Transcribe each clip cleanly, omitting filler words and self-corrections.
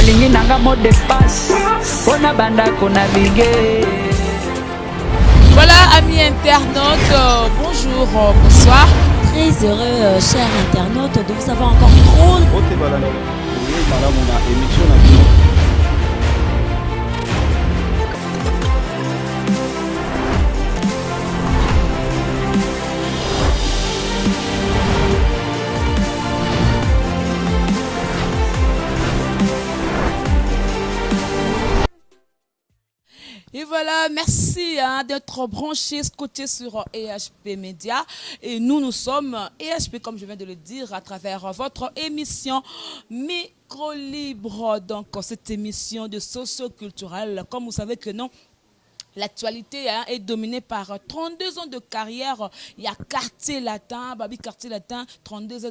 balingi nanga mot de passe pona banda kona binge. Voilà, amis internautes, bonjour, bonsoir. Très heureux, chers internautes, de vous avoir encore trop. Et voilà, merci d'être branchés, scotchés sur EHP Média. Et nous sommes EHP, comme je viens de le dire, à travers votre émission Micro Libre. Donc, cette émission de socio-culturelle, comme vous savez que non, l'actualité est dominée par 32 ans de carrière. Il y a Quartier Latin, Babi Quartier Latin, 32 ans,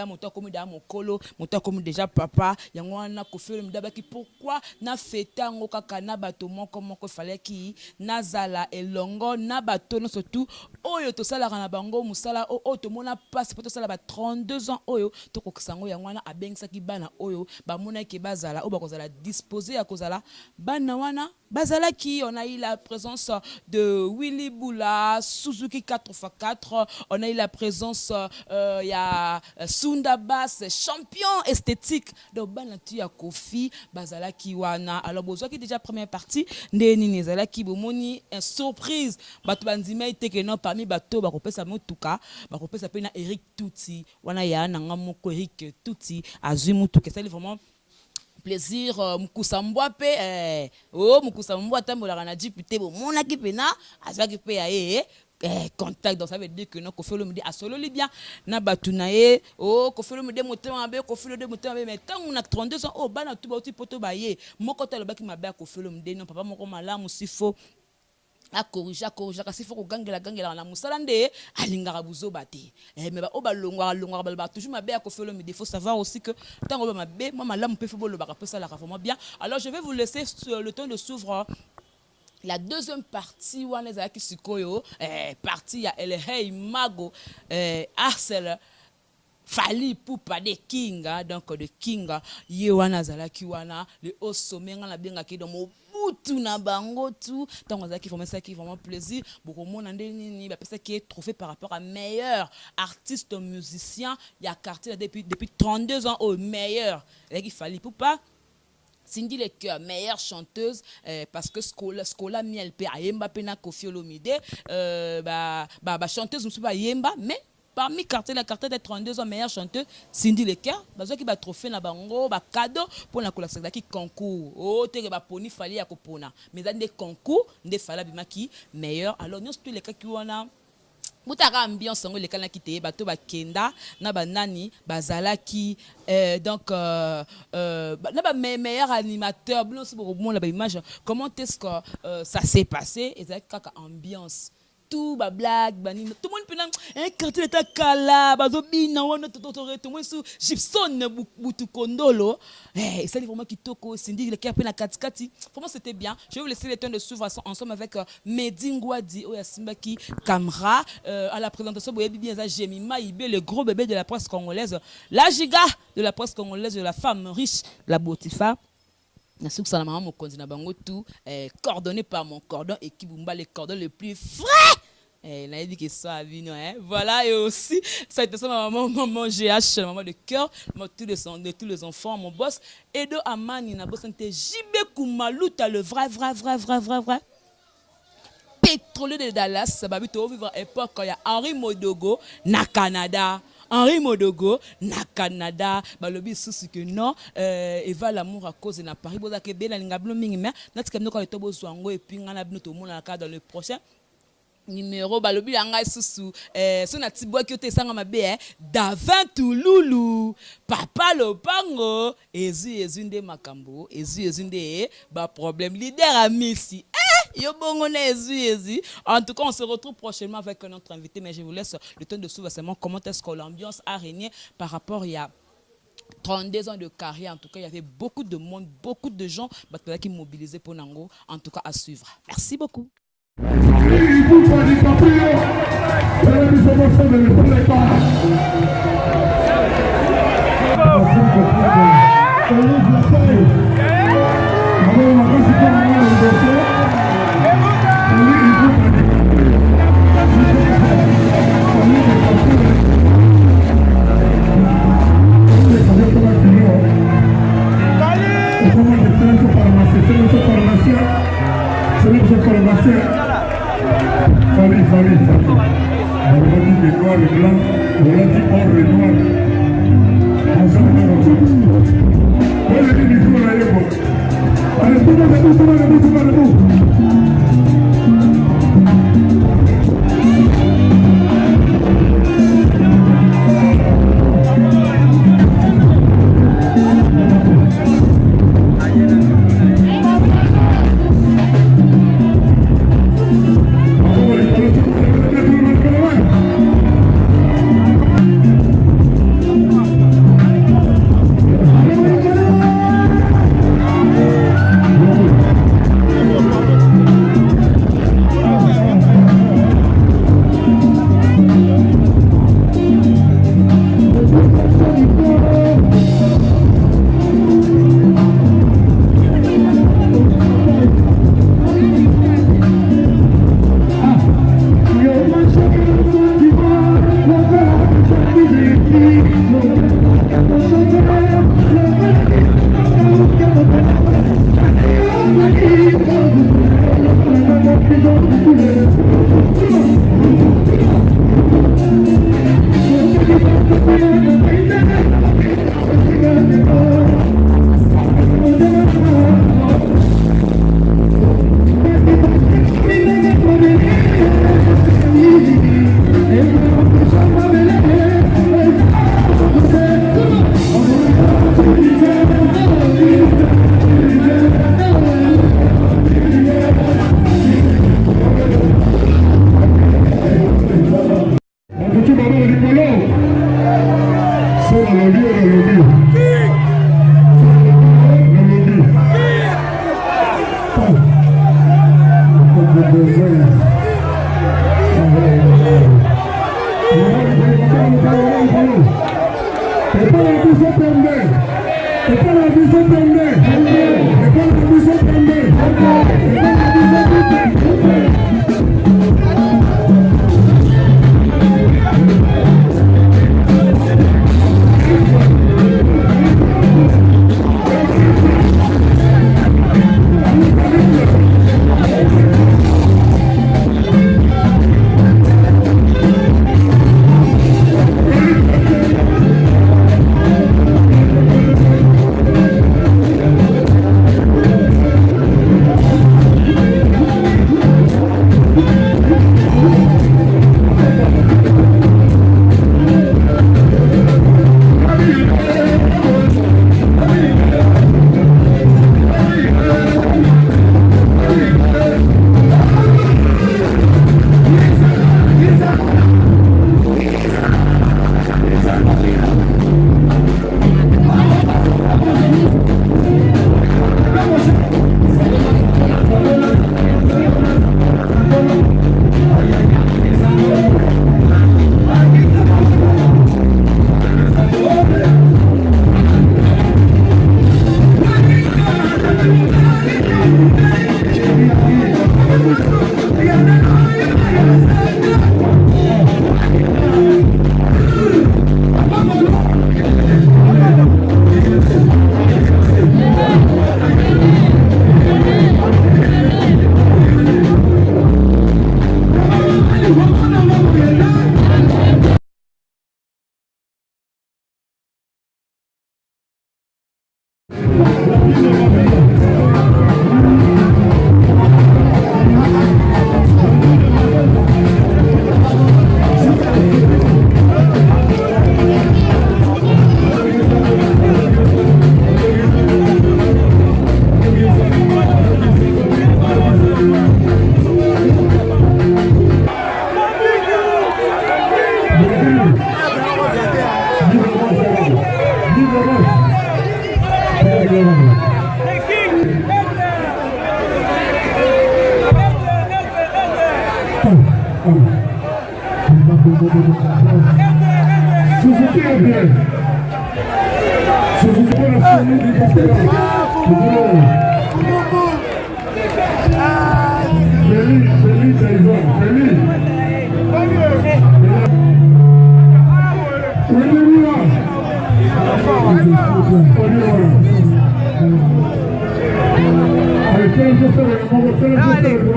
mon colo, mon déjà papa, il y a un fait pourquoi na fêté en kakana batomo comment il fallait qui nazala et longo na batono surtout oyo to sala na bango musala o to mona passe pour to sala ba 32 ans oyo to kokisango ya ngwana abengisa ki bana oyo ba mona ke bazala o ba kozala disposer ya kozala bana wana bazala qui on a eu la présence de Willy Boula, Suzuki 4x4, on a eu la présence il y a Sunda Bass, champion esthétique de Banatu ya Kofi, Bazala Kiwana. Alors bozo qui déjà première partie, Ndeni Nezala ki bomoni une surprise. Bato banzima ite que non parmi bato ba kopesa motuka, ba kopesa pe na Eric Touti, wana ya na ngamoko Eric Touti, azui motuka, c'est vraiment plaisir mukusambwa pe mukusambwa tambola na jipite bo mona ki pena azaki pe ya contact, donc ça veut dire que non Koffi Olomide a solo libia na batuna ye Koffi Olomide motema be Koffi Olomide motema be mais tant on a 32 ans bana tout ba oti poto ba ye moko talo ba ki mabe Koffi Olomide non papa moko malamu sifo a corriger kasi faut gangela na musala nde alingara buzo bate mais ba obalongwa ba toujours mabe Koffi Olomide. Il faut savoir aussi que tant on ba mabe moi malamu pe fo ba ka ça la vraiment bien. Alors je vais vous laisser le temps de s'ouvrir la deuxième partie wana ezaki sikoyo partie ya Elhei Mago Arcel Fali Poupa de Kinga, donc de Kinga yewana zalaki wana le haut sommet ngana benga ki donc tout na bango tout tant qui vraiment ça qui vraiment plaisir beaucoup monde ndeni ba pesa qui est trophée par rapport à meilleur artiste musicien il y a quartier depuis 32 ans au meilleur il fallait Poupa Cindy Le Cœur, meilleure chanteuse, parce que Skola Mielpe a Yemba Pena Koffi Olomide, chanteuse, je ne sais pas Yemba, mais parmi la carte de 32 ans, meilleure chanteuse, Cindy Le Cœur, qui va trophée na bango, cadeau pour la collaboration qui concours. Oh, tu as poni fali à kopona. Mais dans des concours, des fala bimaki meilleur. Alors nous tous les cas qui wana Moutara ambiance les cas qui te bato ba kenda na banani bazalaki donc na ba meilleur animateur blanc c'est pour moi la image comment est-ce que ça s'est passé et ça kaka ambiance tout ba blague bani tout le monde pena un quartier ta kala bazo bina wana tout le monde sous Gibson butu kondolo ça c'est vraiment kitoko Cindy Le Cœur pena katikati vraiment c'était bien. Je vais vous laisser le temps de suivre ensemble avec Medingwadi Oya Simbaki Camera à la présentation boyebi bien ça Jemima Ibe le gros bébé de la presse congolaise, la giga de la presse congolaise, de la femme riche, la Botifa. Coordonné par mon cordon et qui boumba les cordons les plus frais. Il a dit que ça a vu, voilà, et aussi, ça a été ça, maman GH, maman de cœur, de tous les enfants, mon boss. Edo Amani, na boss, c'était Jibé Koumalouta, le vrai. Pétrolier de Dallas, ça va vite vivre à l'époque quand il y a Henri Modogo, na Canada. Henri Modogo, na Canada, balobi sous que non, Eva l'amour à cause de na Paris, boza que bela linga blooming mais, natika mnoko le tobo zwango et puis ngana bino to mona dans le prochain numéro balobi anga susu so na tibwa ki otesanga mabe Davin Touloulou papa lopango ezu nde makambo ezu nde ba problème leader à Messi yo bongo na ezu. En tout cas on se retrouve prochainement avec notre invité mais je vous laisse le temps de suivre seulement comment est-ce que l'ambiance a régné par rapport il y a 32 ans de carrière. En tout cas, il y avait beaucoup de monde, beaucoup de gens qui mobilisaient pour Nango. En tout cas, à suivre. Merci beaucoup.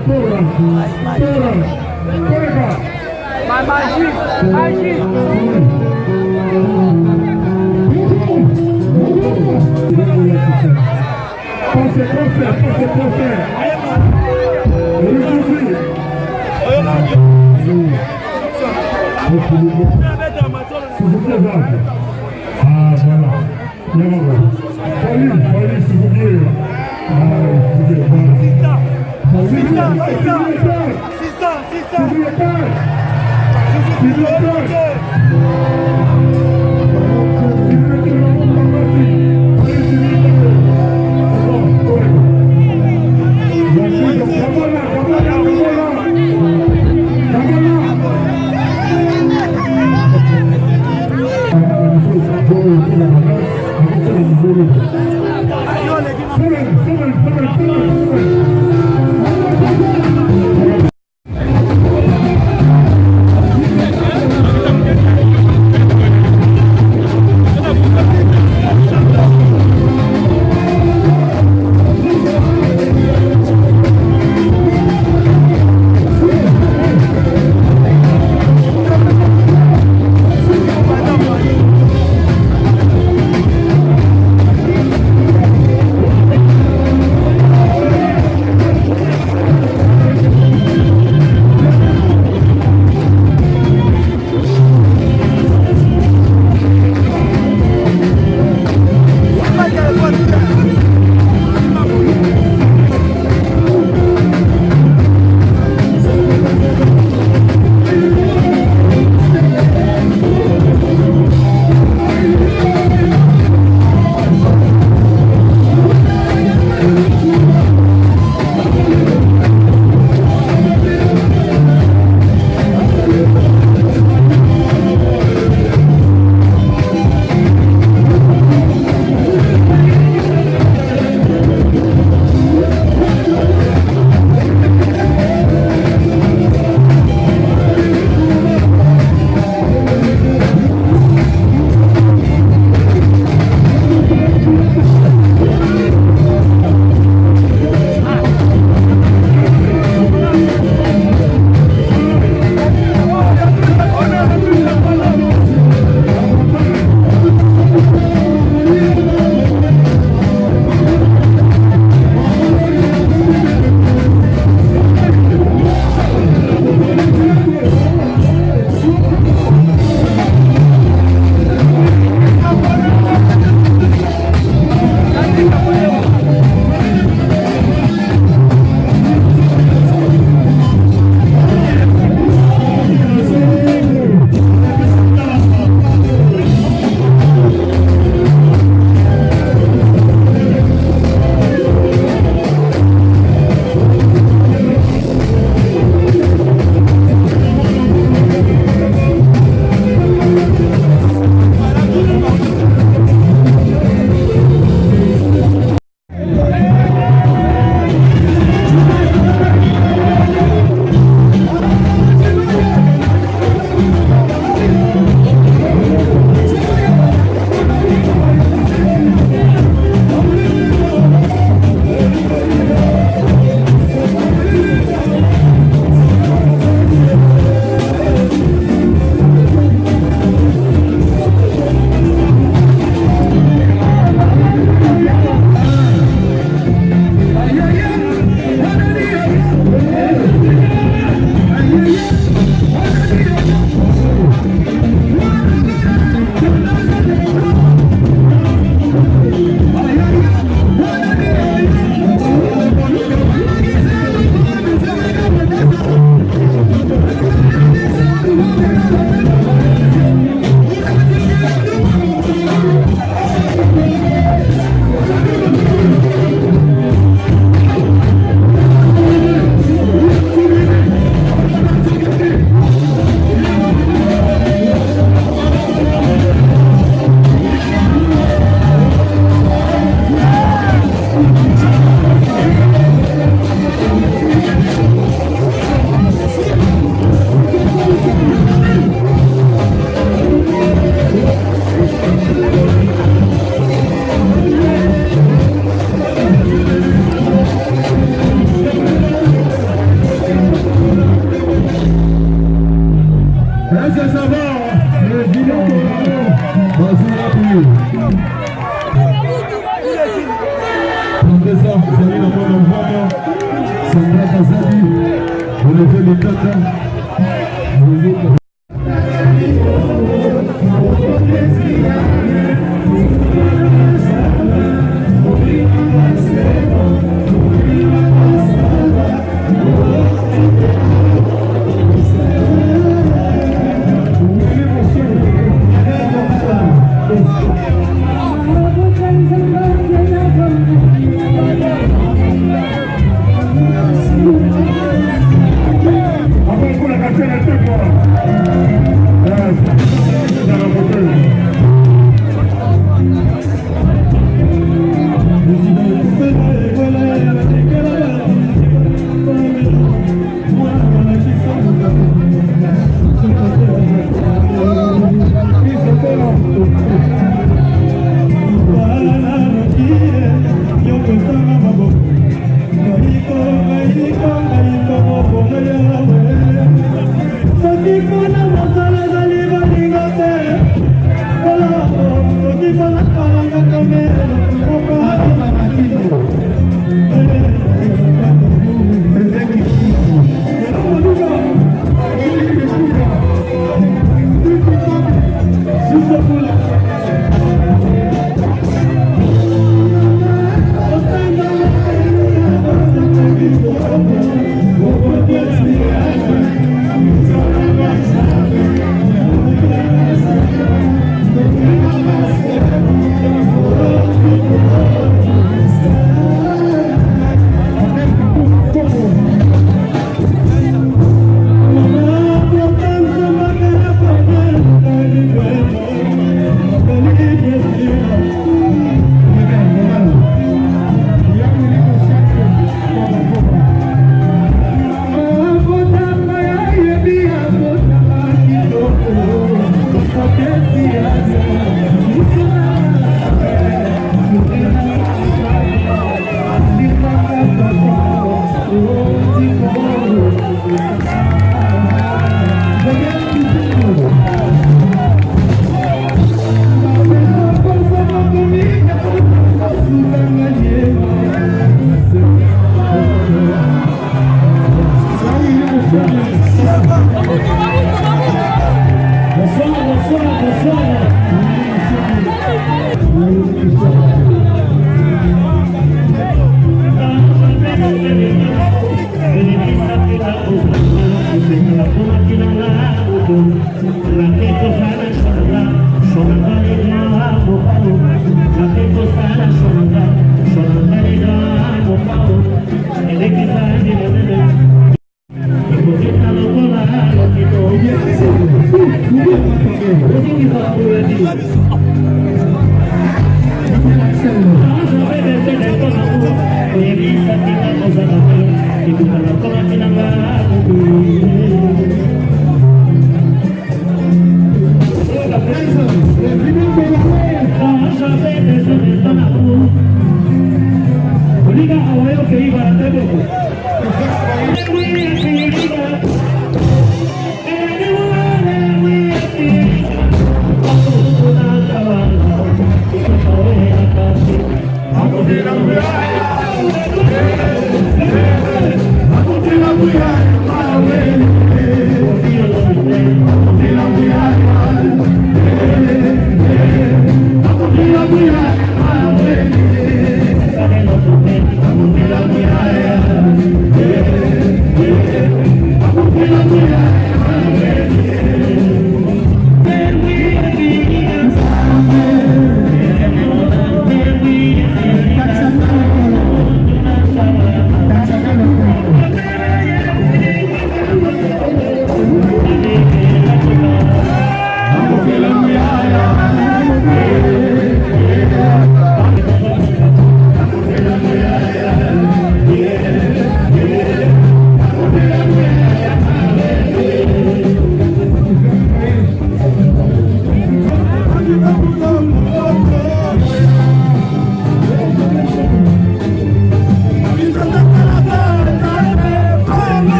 Thank Professeur, vous allez dans mon envoi, c'est Braka Zali, vous levez les tata, vous levez.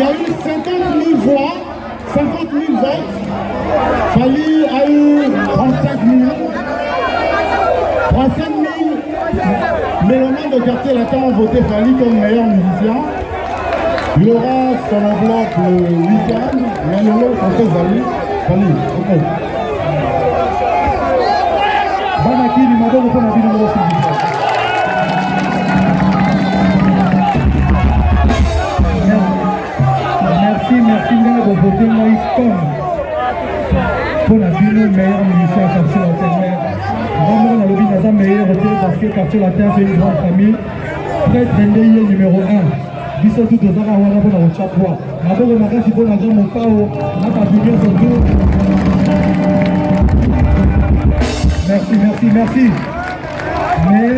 y a eu 50 000 voix, 50 000 votes. Fali a eu 35 000. 35 000 mélomanes de quartier latin ont voté Fali comme meilleur musicien. Il aura son enveloppe le week-end, mais le lot français Fali. Ok. Banaki, il m'a donné la vie numéro 6. Merci de voter moi comme pour la vie meilleur musicien quartier latin. Vraiment on a le bien meilleur parce que quartier latin c'est une grande famille. Très trendy numéro 1. Biso tout aux arts wana pour la chapeau. Maboko makasi pour la grande mokao, na papillon surtout. Merci. Mais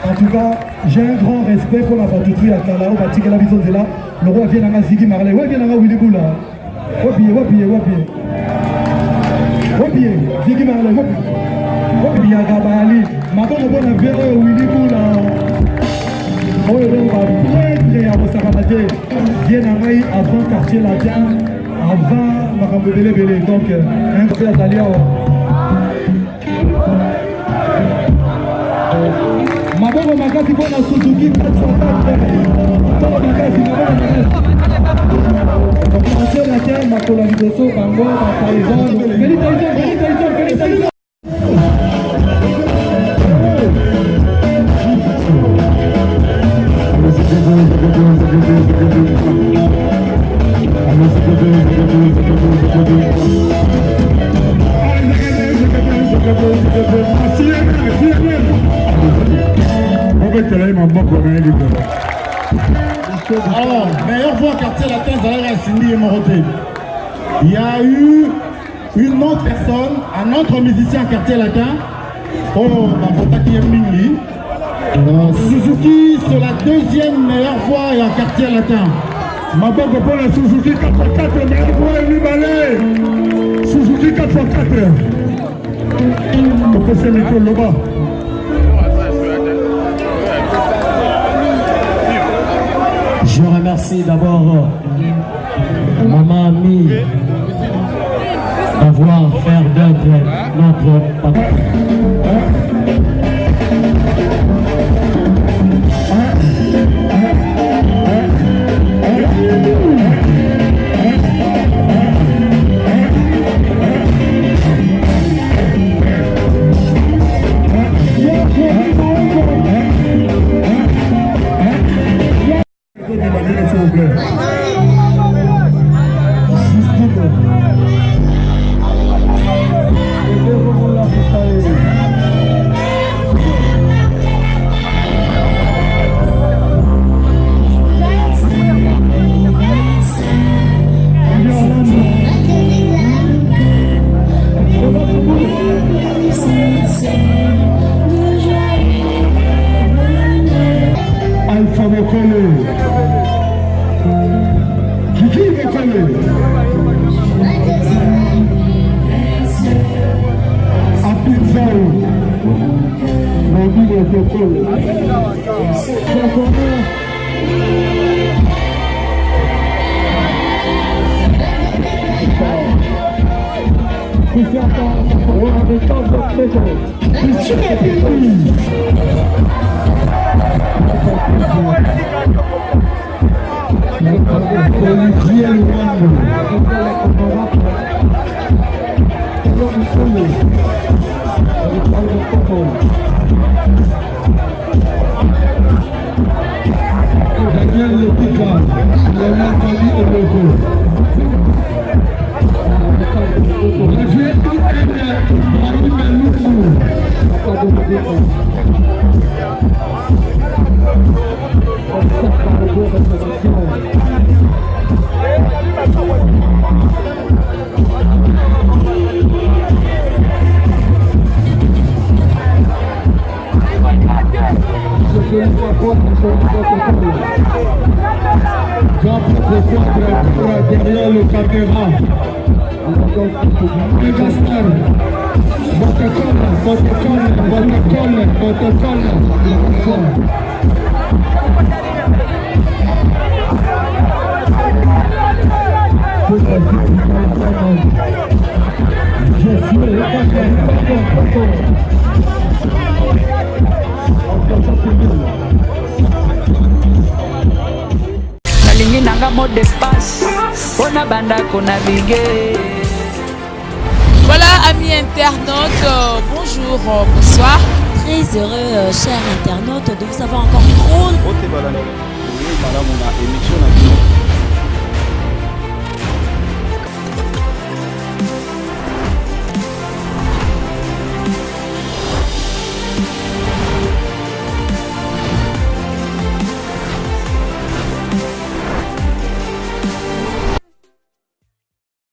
en tout cas, j'ai un grand respect pour la batterie à Kalao, Batika la Bison là. Le roi vient à Ziggy Marley, ouais vient à Willy Boula. Wapier, Ziggy Marley, wapier à Gabali. Maintenant on va vers Willy Boula. On va très à Bossaramade. Bien à Maï avant quartier latin, avant Makambo Bélé. Donc, un peu à Talia. Maboko makasi pour la Suzuki 404. Maboko makasi. Quartier latin, Makola Lidoso, Bango, Félicitations. Alors, meilleure voix quartier latin, Zalaïra Cindy et Moroté. Il y a eu une autre personne, un autre musicien quartier latin. Oh, Bafotaki Mingi. Suzuki, c'est la deuxième meilleure voix et en quartier latin. Ma banque pour la Suzuki 4x4, meilleure voix et Ballet. Suzuki 4x4. Professeur Nico Loba. Je remercie d'abord maman Ami d'avoir fait d'être notre papa. Derrière le caméra, protocole. nalingi nanga mot de passe mpona bandako na bige. Voilà, amis internautes, bonjour, bonsoir. Très heureux, chers internautes, de vous avoir encore trop. Madame, on a émission